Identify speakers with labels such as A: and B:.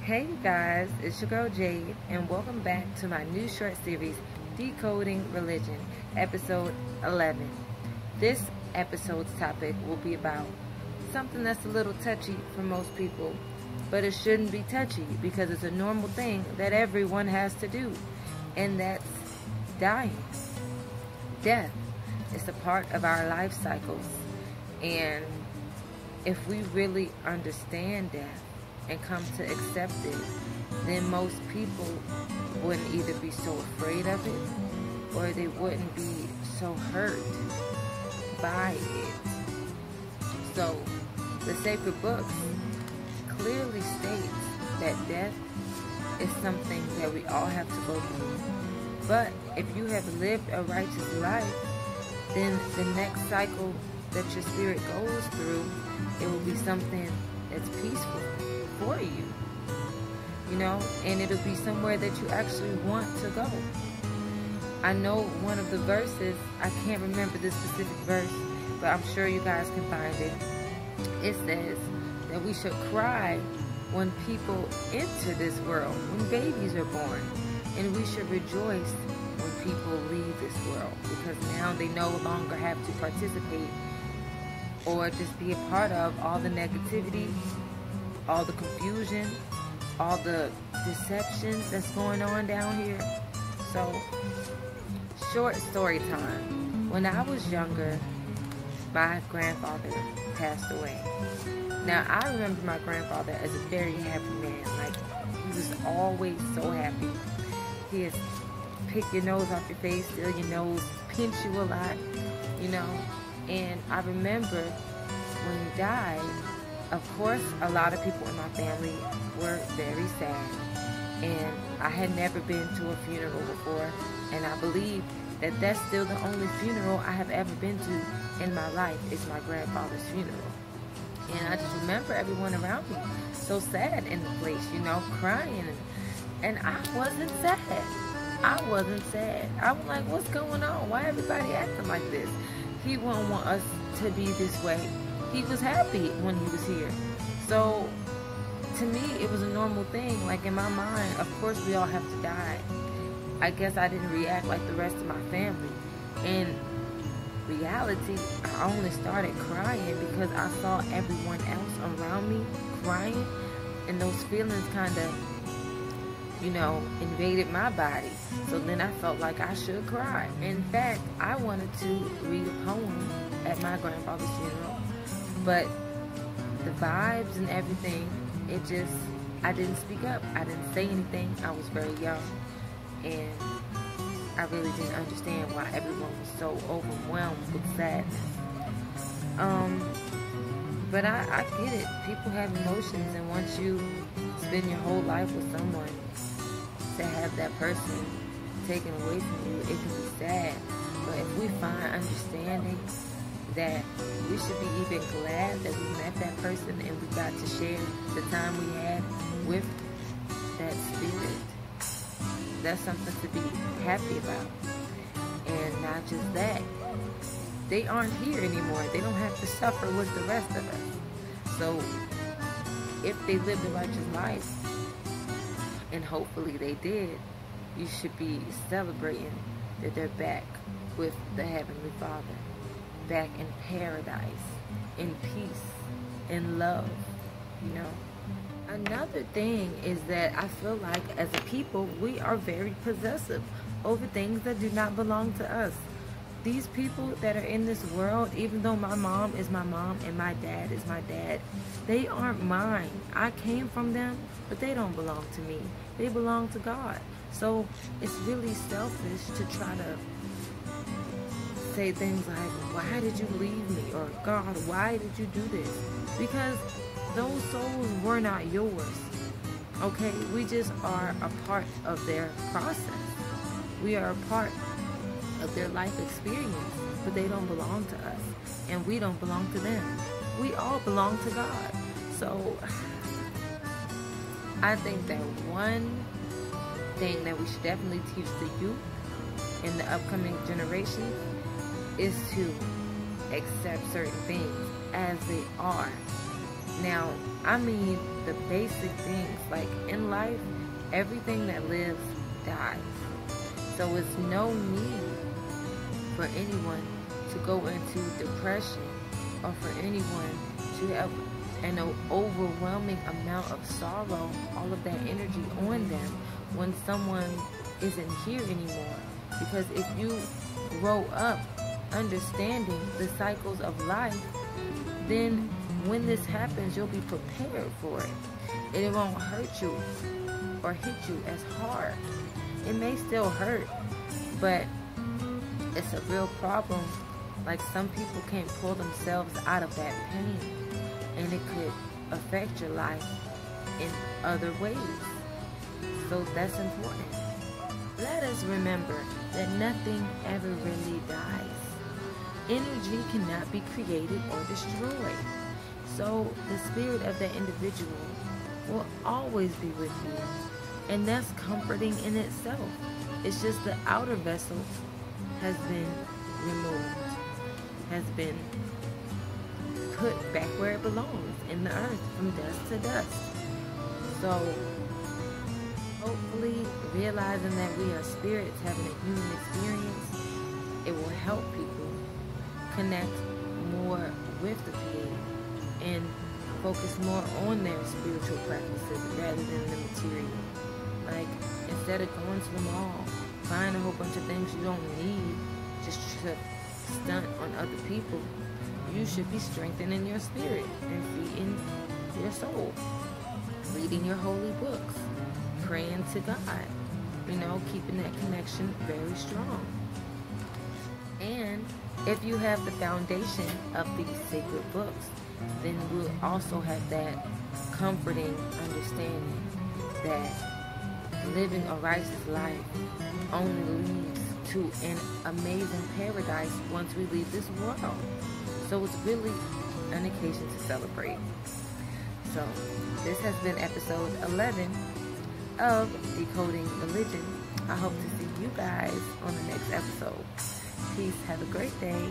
A: Hey guys, it's your girl Jade, and welcome back to my new short series, Decoding Religion, episode 11. This episode's topic will be about something that's a little touchy for most people, but it shouldn't be touchy because it's a normal thing that everyone has to do, and that's dying. Death is a part of our life cycles, and if we really understand death and come to accept it, then most people wouldn't either be so afraid of it or they wouldn't be so hurt by it. So the sacred books clearly states that death is something that we all have to go through. But if you have lived a righteous life, then the next cycle that your spirit goes through, it will be something that's peaceful for you, and it'll be somewhere that you actually want to go. I know one of the verses, I can't remember the specific verse, but I'm sure you guys can find it. It says that we should cry when people enter this world, when babies are born, and we should rejoice when people leave this world, because now they no longer have to participate or just be a part of all the negativity, all the confusion, all the deception that's going on down here. So, short story time. When I was younger, my grandfather passed away. Now, I remember my grandfather as a very happy man. Like, he was always so happy. He'd pick your nose off your face, steal your nose, pinch you a lot, And I remember when he died, of course, a lot of people in my family were very sad, and I had never been to a funeral before, and I believe that that's still the only funeral I have ever been to in my life is my grandfather's funeral. And I just remember everyone around me so sad in the place, crying, and I wasn't sad. I wasn't sad. I was like, what's going on? Why everybody acting like this? He wouldn't want us to be this way. He was happy when he was here. So, to me, it was a normal thing. Like, in my mind, of course we all have to die. I guess I didn't react like the rest of my family. In reality, I only started crying because I saw everyone else around me crying, and those feelings kind of, invaded my body. So then I felt like I should cry. In fact, I wanted to read a poem at my grandfather's funeral, but the vibes and everything, I didn't speak up. I didn't say anything. I was very young, and I really didn't understand why everyone was so overwhelmed with sadness. But I get it. People have emotions, and once you spend your whole life with someone, to have that person taken away from you, it can be sad. But if we find understanding that we should be even glad that we met that person and we got to share the time we had with that spirit, that's something to be happy about. And not just that, they aren't here anymore. They don't have to suffer with the rest of us. So if they lived a righteous life, and hopefully they did, you should be celebrating that they're back with the Heavenly Father, back in paradise, in peace, in love, Another thing is that I feel like as a people, we are very possessive over things that do not belong to us. These people that are in this world, even though my mom is my mom and my dad is my dad, they aren't mine. I came from them, but they don't belong to me. They belong to God. So it's really selfish to try to say things like, why did you leave me? Or, God, why did you do this? Because those souls were not yours. Okay? We just are a part of their process. We are a part of their life experience, but they don't belong to us, and we don't belong to them. We all belong to God. So I think that one thing that we should definitely teach the youth in the upcoming generation is to accept certain things as they are Now, I mean the basic things, like in life, everything that lives dies. So it's no need for anyone to go into depression or for anyone to have an overwhelming amount of sorrow, all of that energy on them when someone isn't here anymore. Because if you grow up understanding the cycles of life, then when this happens, you'll be prepared for it. And it won't hurt you or hit you as hard. It may still hurt, but it's a real problem. Like, some people can't pull themselves out of that pain, and it could affect your life in other ways. So that's important. Let us remember that nothing ever really dies. Energy cannot be created or destroyed. So the spirit of that individual will always be with you. And that's comforting in itself. It's just the outer vessel has been removed, has been put back where it belongs, in the earth, from dust to dust. So hopefully, realizing that we are spirits having a human experience, it will help people connect more with the Creator and focus more on their spiritual practices rather than the material. Like, instead of going to the mall, buying a whole bunch of things you don't need just to stunt on other people, you should be strengthening your spirit and feeding your soul, reading your holy books, praying to God, keeping that connection very strong. And if you have the foundation of these sacred books, then we'll also have that comforting understanding that living a righteous life only leads to an amazing paradise once we leave this world. So it's really an occasion to celebrate. So this has been episode 11 of Decoding Religion. I hope to see you guys on the next episode. Peace. Have a great day.